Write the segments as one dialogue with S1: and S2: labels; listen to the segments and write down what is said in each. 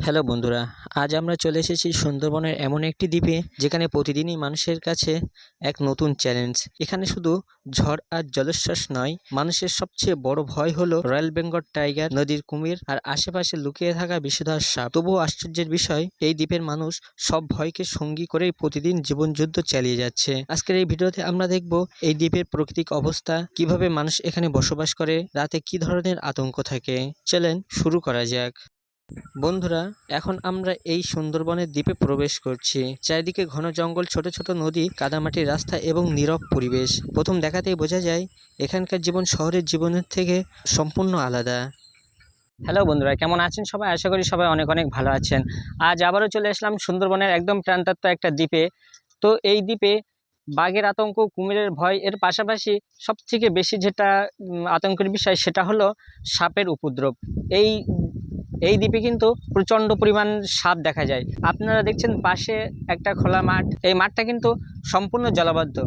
S1: Hello বন্ধুরা, আজ আমরা চলে এসেছি সুন্দরবনের এমন একটি দ্বীপে যেখানে প্রতিদিনই মানুষের কাছে এক নতুন চ্যালেঞ্জ। এখানে শুধু ঝড় আর জলোচ্ছ্বাস নয়, মানুষের সবচেয়ে বড় ভয় হলো রয়্যাল বেঙ্গল টাইগার, নদীর কুমির আর আশেপাশে লুকিয়ে থাকা বিষধর সাপ। তবুও আশ্চর্যের বিষয়, এই দ্বীপের মানুষ সব ভয়কে সঙ্গী করেই প্রতিদিন জীবনযুদ্ধ চালিয়ে যাচ্ছে। আজকের এই ভিডিওতে আমরা দেখব এই দ্বীপের প্রাকৃতিক অবস্থা, কিভাবে মানুষ এখানে বসবাস করে, রাতে কি ধরনের আতঙ্ক থাকে। চলেন শুরু করা যাক। বন্ধুরা, এখন আমরা এই সুন্দরবনের দ্বীপে প্রবেশ করছি। চারিদিকে ঘন জঙ্গল, ছোট ছোট নদী, কাদামাটির রাস্তা এবং নীরব পরিবেশ। প্রথম দেখাতেই বোঝা যায় এখানকার জীবন শহরের জীবনের থেকে সম্পূর্ণ আলাদা। হ্যালো বন্ধুরা, কেমন আছেন সবাই? আশা করি সবাই অনেক অনেক ভালো আছেন। আজ আবারও চলে আসলাম সুন্দরবনের একদম প্রাণতাত্ত্ব একটা দ্বীপে। তো এই দ্বীপে বাঘের আতঙ্ক, কুমিরের ভয়, এর পাশাপাশি সবথেকে বেশি যেটা আতঙ্কের বিষয় সেটা হলো সাপের উপদ্রব। এই এই দ্বীপে কিন্তু প্রচণ্ড পরিমাণ সাপ দেখা যায়। আপনারা দেখছেন পাশে একটা খোলা মাঠ, এই মাঠটা কিন্তু সম্পূর্ণ জলাবদ্ধ।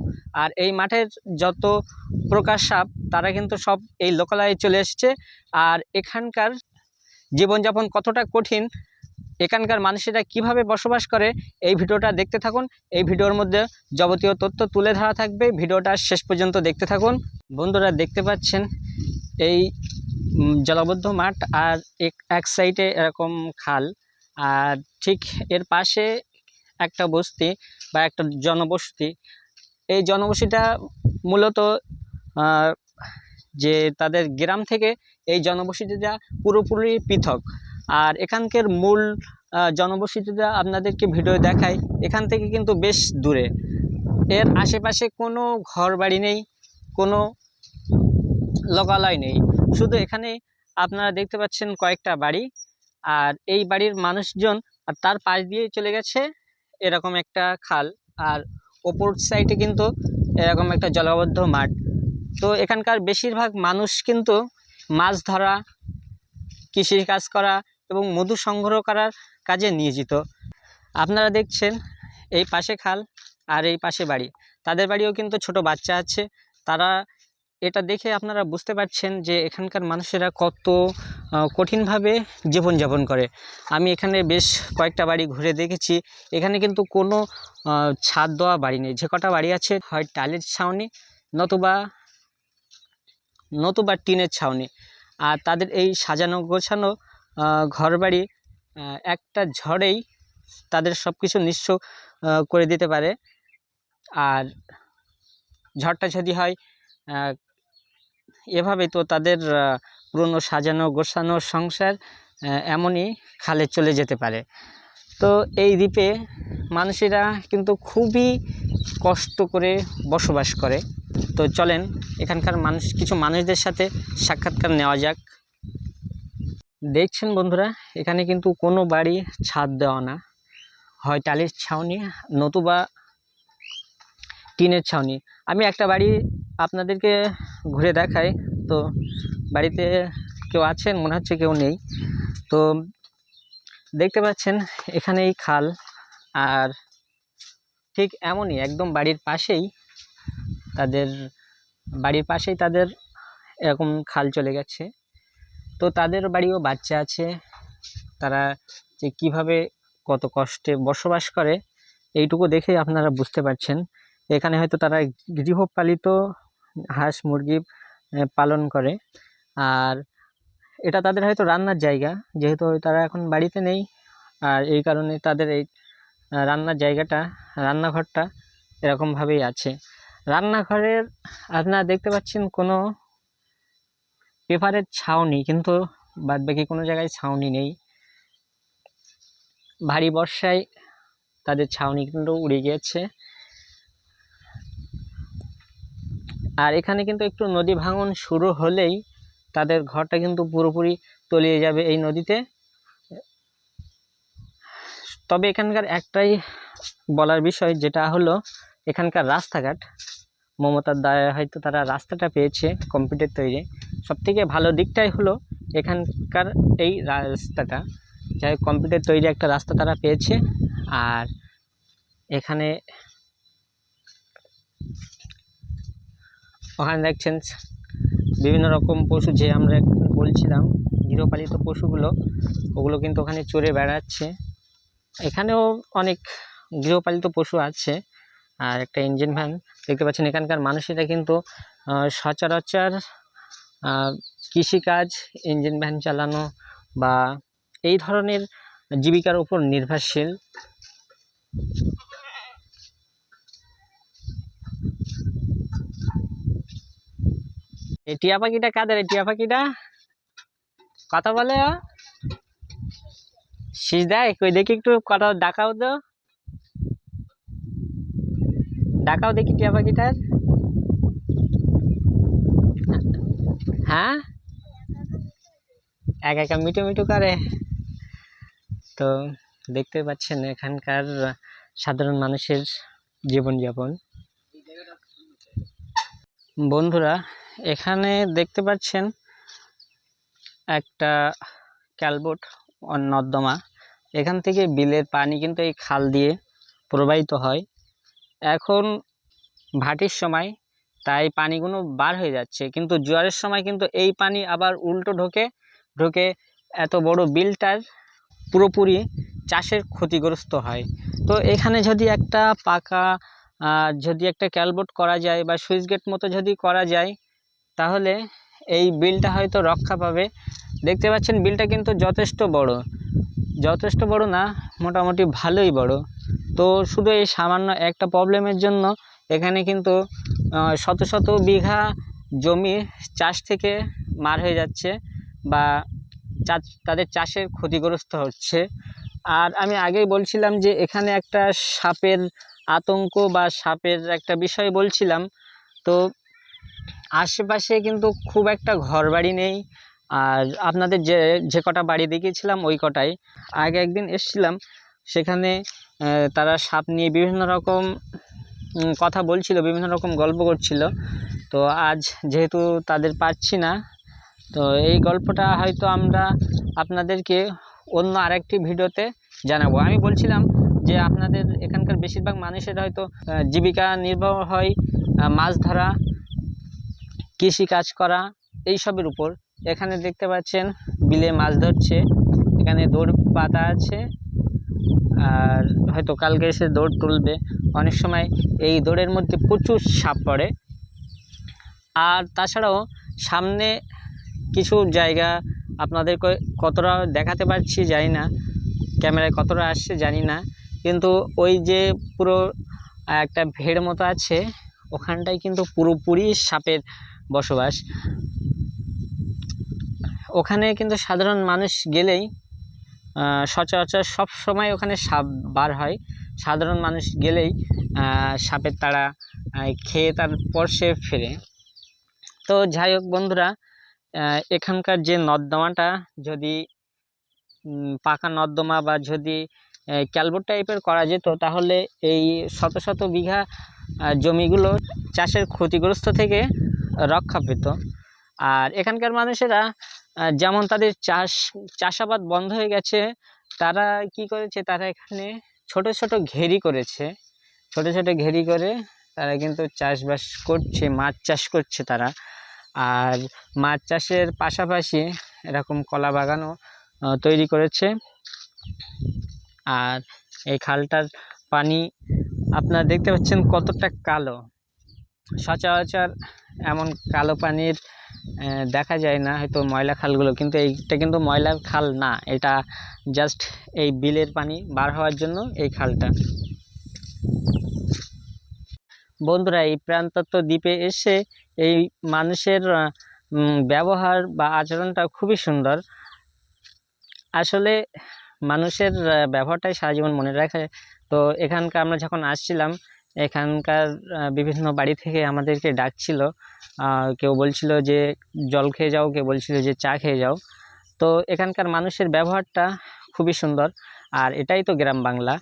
S1: আর এই মাঠের যত প্রকার সাপ তারা কিন্তু সব এই লোকালয়ে চলে এসছে। আর এখানকার জীবনযাপন কতটা কঠিন, এখানকার মানুষেরা কিভাবে বসবাস করে, এই ভিডিওটা দেখতে থাকুন। এই ভিডিওর মধ্যে যাবতীয় তথ্য তুলে ধরা থাকবে, ভিডিওটা শেষ পর্যন্ত দেখতে থাকুন। বন্ধুরা, দেখতে পাচ্ছেন এই জলাবদ্ধ মাঠ, আর এক সাইডে এরকম খাল, আর ঠিক এর পাশে একটা বস্তি বা একটা জনবসতি। এই জনবসতিটা মূলত যে তাদের গ্রাম থেকে এই জনবসতিটা পুরোপুরি পৃথক। আর এখানকার মূল জনবসতিটা আপনাদেরকে ভিডিও দেখায়, এখান থেকে কিন্তু বেশ দূরে। এর আশেপাশে কোনো ঘর বাড়ি নেই, কোনো লোকালয় নেই, শুধু এখানে আপনারা দেখতে পাচ্ছেন কয়েকটা বাড়ি। আর এই বাড়ির মানুষজন, আর তার পাশ দিয়ে চলে গেছে এরকম একটা খাল, আর ওপর সাইডে কিন্তু এরকম একটা জলাবদ্ধ মাঠ। তো এখানকার বেশিরভাগ মানুষ কিন্তু মাছ ধরা, কৃষি কাজ করা এবং মধু সংগ্রহ করার কাজে নিয়োজিত। আপনারা দেখছেন এই পাশে খাল আর এই পাশে বাড়ি, তাদের বাড়িও কিন্তু ছোট বাচ্চা আছে। তারা এটা দেখে আপনারা বুঝতে পারছেন যে এখানকার মানুষেরা কত কঠিনভাবে জীবনযাপন করে। আমি এখানে বেশ কয়েকটা বাড়ি ঘুরে দেখেছি, এখানে কিন্তু কোনো ছাদ দেওয়া বাড়ি নেই। যে কটা বাড়ি আছে হয় টালির ছাউনি, নতুবা টিনের ছাউনি। আর তাদের এই সাজানো গোছানো ঘরবাড়ি একটা ঝড়েই তাদের সব কিছু নিঃস্ব করে দিতে পারে। আর ঝড়টা যদি হয় এভাবে, তো তাদের পুরনো সাজানো গোছানো সংসার এমনই খালে চলে যেতে পারে। তো এই দ্বীপে মানুষেরা কিন্তু খুবই কষ্ট করে বসবাস করে। তো চলেন এখানকার কিছু মানুষদের সাথে সাক্ষাৎকার নেওয়া যাক। দেখছেন বন্ধুরা, এখানে কিন্তু কোনো বাড়ি ছাদ দেওয়া না, হয় টালির ছাউনি নতুবা টিনের ছাউনি। আমি একটা বাড়ি আপনাদেরকে ঘুরে দেখাই। তো বাড়িতে কেউ আছেন? মনে হচ্ছে কেউ নেই। তো দেখতে পাচ্ছেন এখানে এই খাল, আর ঠিক এমনই একদম বাড়ির পাশেই তাদের এরকম খাল চলে গেছে। তো তাদের বাড়িও বাচ্চা আছে, তারা যে কিভাবে কত কষ্টে বসবাস করে এইটুকু দেখে আপনারা বুঝতে পারছেন। এখানে হয়তো তারা গৃহপালিত হাঁস মুরগি পালন করে, আর এটা তাদের হয়তো রান্নার জায়গা, যেহেতু তারা এখন বাড়িতে নেই। আর এই কারণে তাদের এই রান্নার জায়গাটা, রান্নাঘরটা এরকমভাবেই আছে। রান্নাঘরের আপনারা দেখতে পাচ্ছেন কোনো পেপারের ছাউনি, কিন্তু বাদবাকি কোনো জায়গায় ছাউনি নেই। ভারী বর্ষায় তাদের ছাউনি কিন্তু উড়ে গিয়েছে। আর এখানে কিন্তু একটু নদী ভাঙন শুরু হলেই তাদের ঘরটা কিন্তু পুরোপুরি তলিয়ে যাবে এই নদীতে। তবে এখানকার একটাই বলার বিষয়, যেটা হলো এখানকার রাস্তাঘাট। মমতার দায়ে হয়তো তারা রাস্তাটা পেয়েছে কংক্রিটের তৈরি। সবথেকে ভালো দিকটাই হলো এখানকার এই রাস্তাটা, যাই কংক্রিটের তৈরি একটা রাস্তা তারা পেয়েছে। আর ওখানে দেখছেন বিভিন্ন রকম পশু, যে আমরা বলছিলাম গৃহপালিত পশুগুলো, ওগুলো কিন্তু ওখানে চড়ে বেড়াচ্ছে। এখানেও অনেক গৃহপালিত পশু আছে। আর একটা ইঞ্জিন ভ্যান দেখতে পাচ্ছেন। এখানকার মানুষেরা কিন্তু সচরাচর কৃষিকাজ, ইঞ্জিন ভ্যান চালানো বা এই ধরনের জীবিকার উপর নির্ভরশীল। এই টিয়া পাখিটা কাদের? এই টিয়া পাখিটা কথা বলে, শীষ দেয় কই দেখি, একটু কথা ডাকাও তো, ডাকাও দেখি টিয়া পাখিটার। হ্যাঁ, একা একা মিটু মিটু করে। তো দেখতে পাচ্ছেন এখানকার সাধারণ মানুষের জীবনযাপন। বন্ধুরা, এখানে দেখতে পাচ্ছেন একটা ক্যালবোট নর্দমা। এখান থেকে বিলের পানি কিন্তু এই খাল দিয়ে প্রবাহিত হয়। এখন ভাটির সময় তাই পানিগুলো বার হয়ে যাচ্ছে, কিন্তু জোয়ারের সময় কিন্তু এই পানি আবার উল্টো ঢোকে এত বড় বিলটার পুরোপুরি চাষের ক্ষতিগ্রস্ত হয়। তো এখানে যদি একটা পাকা যদি একটা ক্যালবোট করা যায় বা সুইচ গেট মতো যদি করা যায়, তাহলে এই বিলটা হয়তো রক্ষা পাবে। দেখতে পাচ্ছেন বিলটা কিন্তু যথেষ্ট বড় না, মোটামুটি ভালোই বড়। তো শুধু এই সামান্য একটা প্রবলেমের জন্য এখানে কিন্তু শত শত বিঘা জমি চাষ থেকে মার হয়ে যাচ্ছে বা তাদের চাষের ক্ষতিগ্রস্ত হচ্ছে। আর আমি আগেই বলছিলাম যে এখানে একটা সাপের আতঙ্ক বা সাপের একটা বিষয় বলছিলাম। তো আশেপাশে কিন্তু খুব একটা ঘরবাড়ি নেই। আর আপনাদের যে কটা বাড়ি দেখিয়েছিলাম ওই কটাই। আগে একদিন এসেছিলাম, সেখানে তারা সাপ নিয়ে বিভিন্ন রকম কথা বলছিল, বিভিন্ন রকম গল্প করছিল। তো আজ যেহেতু তাদের পাচ্ছি না, তো এই গল্পটা হয়তো আমরা আপনাদেরকে অন্য আরেকটি ভিডিওতে জানাবো। আমি বলছিলাম যে আপনাদের এখানকার বেশিরভাগ মানুষের হয়তো জীবিকা নির্বাহ হয় মাছ ধরা, কৃষি কাজ করা, এইসবের উপর। এখানে দেখতে পাচ্ছেন বিলে মাছ ধরছে, এখানে দৌড় পাতা আছে, আর হয়তো কালকে এসে দৌড় তুলবে। অনেক সময় এই দৌড়ের মধ্যে প্রচুর সাপ পড়ে। আর তাছাড়াও সামনে কিছু জায়গা আপনাদেরকে কতটা দেখাতে পারছি জানি না, ক্যামেরায় কতটা আসছে জানি না, কিন্তু ওই যে পুরো একটা ভেড় মতো আছে, ওখানটায় কিন্তু পুরোপুরি সাপের বসবাস। ওখানে কিন্তু সাধারণ মানুষ গেলেই সচরাচর সব সময় ওখানে সাপ বার হয়। সাধারণ মানুষ গেলেই সাপের তাড়া খেয়ে তারপর সে ফেরে। তো যাই হোক বন্ধুরা, এখানকার যে নর্দমাটা যদি পাকা নর্দমা বা যদি ক্যালবোট টাইপের করা যেত, তাহলে এই শত শত বিঘা জমিগুলো চাষের ক্ষতিগ্রস্ত থেকে রক্ষা পেত। আর এখানকার মানুষেরা যেমন তাদের চাষাবাদ বন্ধ হয়ে গেছে, তারা কি করেছে, তারা এখানে ছোট ছোট ঘেরি করেছে। ছোট ছোট ঘেরি করে তারা কিন্তু চাষবাস করছে, মাছ চাষ করছে তারা। আর মাছ চাষের পাশাপাশি এরকম কলা বাগানও তৈরি করেছে। আর এই খালটার পানি আপনারা দেখতে পাচ্ছেন কতটা কালো। সচরাচর এমন কালো পানির দেখা যায় না, হয়তো ময়লা খালগুলো, কিন্তু এইটা কিন্তু ময়লার খাল না, এটা জাস্ট এই বিলের পানি বার হওয়ার জন্য এই খালটা। বন্ধুরা, এই প্রান্তত্ব দ্বীপে এসে এই মানুষের ব্যবহার বা আচরণটা খুবই সুন্দর। আসলে মানুষের ব্যবহারটাই সারা জীবন মনে রাখে। তো এখানকার আমরা যখন আসছিলাম, এখানকার বিভিন্ন বাড়ি থেকে আমাদেরকে ডাকছিল। কেউ বলছিল যে জল খেয়ে যাও, কেউ বলছিল যে চা খেয়ে যাও। তো এখানকার মানুষের ব্যবহারটা খুবই সুন্দর। আর এটাই তো গ্রাম বাংলা।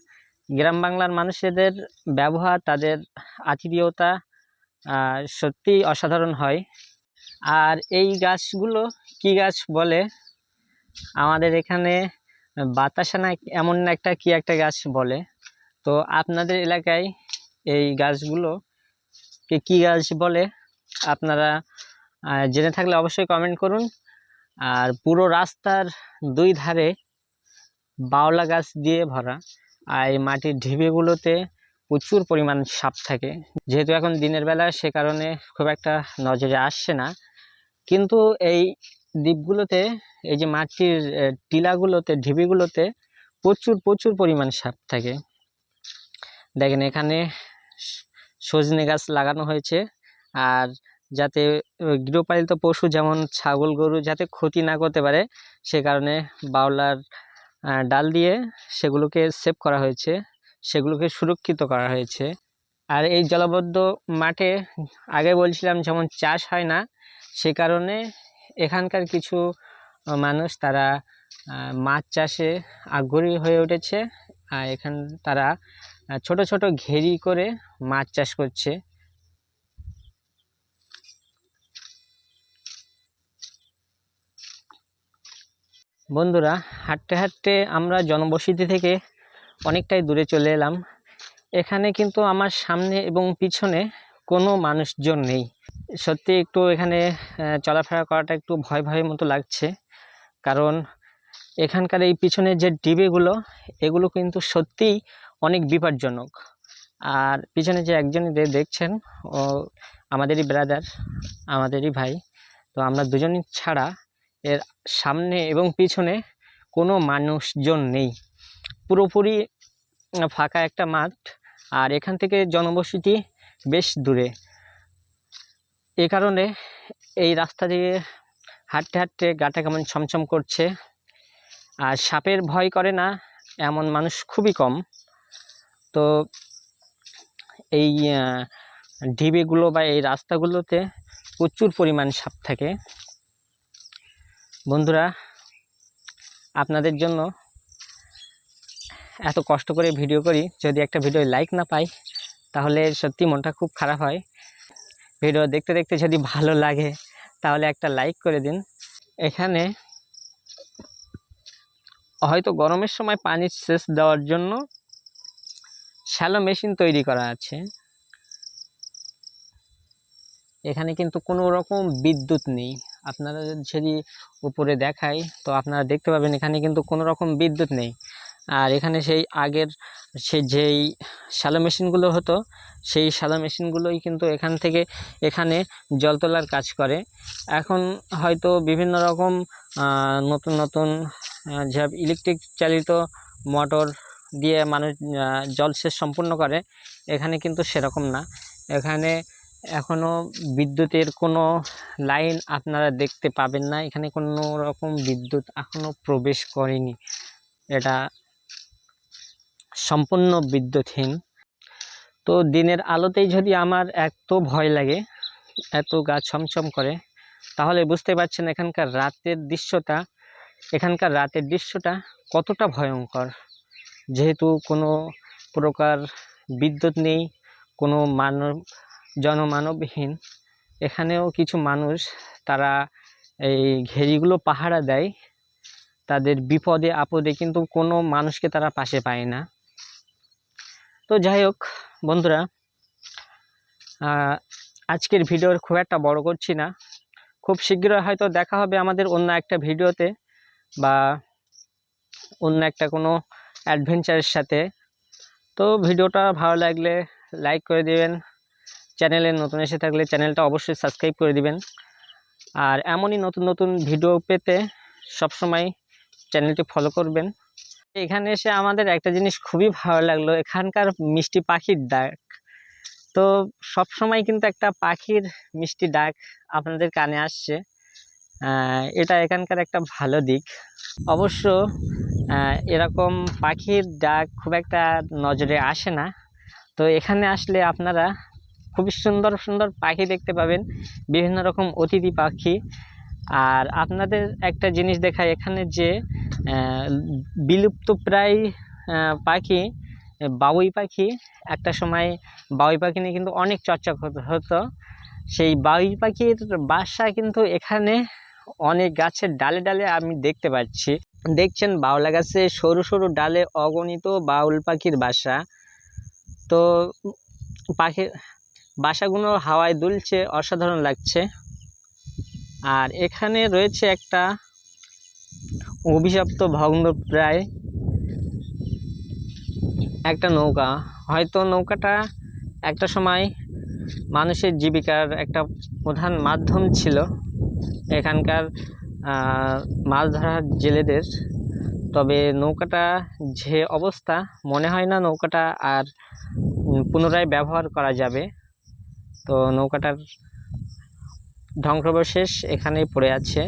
S1: গ্রাম বাংলার মানুষদের ব্যবহার, তাদের আতিথেয়তা সত্যিই অসাধারণ হয়। আর এই গাছগুলো কি গাছ বলে আমাদের এখানে, বাতাসা না এমন একটা কি একটা গাছ বলে। তো আপনাদের এলাকায় এই গাছগুলোকে কি গাছ বলে আপনারা জেনে থাকলে অবশ্যই কমেন্ট করুন। আর পুরো রাস্তার দুই ধারে বাওলা গাছ দিয়ে ভরা। আর এই মাটির ঢিবিগুলোতে প্রচুর পরিমাণ সাপ থাকে। যেহেতু এখন দিনের বেলা, সে কারণে খুব একটা নজরে আসছে না, কিন্তু এই দ্বীপগুলোতে, এই যে মাটির টিলাগুলোতে, ঢিবিগুলোতে প্রচুর প্রচুর পরিমাণ সাপ থাকে। দেখেন এখানে সজনে গাছ লাগানো হয়েছে, আর যাতে গৃহপালিত পশু যেমন ছাগল গরু যাতে ক্ষতি না করতে পারে, সে কারণে বাওলার ডাল দিয়ে সেগুলোকে সেভ করা হয়েছে, সেগুলোকে সুরক্ষিত করা হয়েছে। আর এই জলাবদ্ধ মাঠে আগে বলছিলাম যেমন চাষ হয় না, সে কারণে এখানকার কিছু মানুষ তারা মাছ চাষে আগ্রহী হয়ে উঠেছে। আর তারা ছোট ছোট ঘেরি করে মাছ চাষ করছে। বন্ধুরা, হাঁটতে হাঁটতে আমরা জনবসতি থেকে অনেকটাই দূরে চলে এলাম। এখানে কিন্তু আমার সামনে এবং পিছনে কোনো মানুষজন নেই। সত্যি একটু এখানে চলাফেরা করাটা একটু ভয় ভয়ের মতো লাগছে, কারণ এখানকার এই পিছনে যে ডিবেগুলো, এগুলো কিন্তু সত্যিই অনেক বিপজ্জনক। আর পিছনে যে একজন দেখছেন, ও আমাদেরই ব্রাদার, আমাদেরই ভাই। তো আমরা দুজনই ছাড়া এর সামনে এবং পিছনে কোনো মানুষজন নেই, পুরোপুরি ফাঁকা একটা মাঠ। আর এখান থেকে জনবসতি বেশ দূরে। এ কারণে এই রাস্তা দিয়ে হাঁটতে হাঁটতে গাটা কেমন ছমছম করছে। আর সাপের ভয় করে না এমন মানুষ খুবই কম। তো এই ঢিবিগুলো বা এই রাস্তাগুলোতে প্রচুর পরিমাণ সাপ থাকে। বন্ধুরা, আপনাদের জন্য এত কষ্ট করে ভিডিও করি, যদি একটা ভিডিও লাইক না পাই তাহলে সত্যি মনটা খুব খারাপ হয়। ভিডিও দেখতে দেখতে যদি ভালো লাগে তাহলে একটা লাইক করে দিন। এখানে হয়তো গরমের সময় পানি সেচ দেওয়ার জন্য শ্যালো মেশিন তৈরি করা আছে। এখানে কিন্তু কোনো রকম বিদ্যুৎ নেই। আপনারা যদি উপরে দেখাই তো আপনারা দেখতে পাবেন এখানে কিন্তু কোনো রকম বিদ্যুৎ নেই। আর এখানে সেই আগের যেই শ্যালো মেশিনগুলো হতো, সেই শ্যালো মেশিনগুলোই কিন্তু এখানে জল তোলার কাজ করে। এখন হয়তো বিভিন্ন রকম নতুন নতুন যে ইলেকট্রিক চালিত মোটর দিয়ে মানুষ জলসেচ সম্পূর্ণ করে, এখানে কিন্তু সেরকম না। এখানে এখনও বিদ্যুতের কোনো লাইন আপনারা দেখতে পাবেন না। এখানে কোনো রকম বিদ্যুৎ এখনও প্রবেশ করেনি, এটা সম্পূর্ণ বিদ্যুৎহীন। তো দিনের আলোতেই যদি আমার এত ভয় লাগে, এত গা ছমছম করে, তাহলে বুঝতে পারছেন এখানকার রাতের দৃশ্যটা কতটা ভয়ঙ্কর। যেহেতু কোনো প্রকার বিদ্যুৎ নেই, কোনো জনমানবহীন, এখানেও কিছু মানুষ তারা এই ঘেরিগুলো পাহারা দেয়। তাদের বিপদে আপদে কিন্তু কোনো মানুষকে তারা পাশে পায় না। তো যাই হোক বন্ধুরা, আজকের ভিডিওর খুব একটা বড় করছি না। খুব শীঘ্রই হয়তো দেখা হবে আমাদের অন্য একটা ভিডিওতে, বা অন্য একটা কোনো অ্যাডভেঞ্চারের সাথে। তো ভিডিওটা ভালো লাগলে লাইক করে দিবেন, চ্যানেলে নতুন এসে থাকলে চ্যানেলটা অবশ্যই সাবস্ক্রাইব করে দিবেন। আর এমনই নতুন নতুন ভিডিও পেতে সবসময় চ্যানেলটি ফলো করবেন। এখানে এসে আমাদের একটা জিনিস খুবই ভালো লাগলো, এখানকার মিষ্টি পাখির ডাক। তো সব সময় কিন্তু একটা পাখির মিষ্টি ডাক আপনাদের কানে আসছে, এটা এখানকার একটা ভালো দিক। অবশ্য এরকম পাখির ডাক খুব একটা নজরে আসে না। তো এখানে আসলে আপনারা খুবই সুন্দর সুন্দর পাখি দেখতে পাবেন, বিভিন্ন রকম অতিথি পাখি। আর আপনাদের একটা জিনিস দেখায়, এখানে যে বিলুপ্ত প্রায় পাখি, বাবুই পাখি, একটা সময় বাবুই পাখি নিয়ে কিন্তু অনেক চর্চা হতো। সেই বাবুই পাখির বাসা কিন্তু এখানে অনেক গাছের ডালে ডালে আমি দেখতে পাচ্ছি। দেখছেন বাউলা গাছে সরু সরু ডালে অগণিত বাউল পাখির বাসা। তো পাখির বাসাগুলো হাওয়ায় দুলছে, অসাধারণ লাগছে। আর এখানে রয়েছে একটা অভিশপ্ত ভগ্নপ্রায় একটা নৌকা। হয়তো নৌকাটা একটা সময় মানুষের জীবিকার একটা প্রধান মাধ্যম ছিল এখানকার মাছ ধরার জেলেদের। তবে নৌকাটা যে অবস্থা, মনে হয় না নৌকাটা আর পুনরায় ব্যবহার করা যাবে। তো নৌকাটার ধ্বংসাবশেষ এখানেই পড়ে আছে।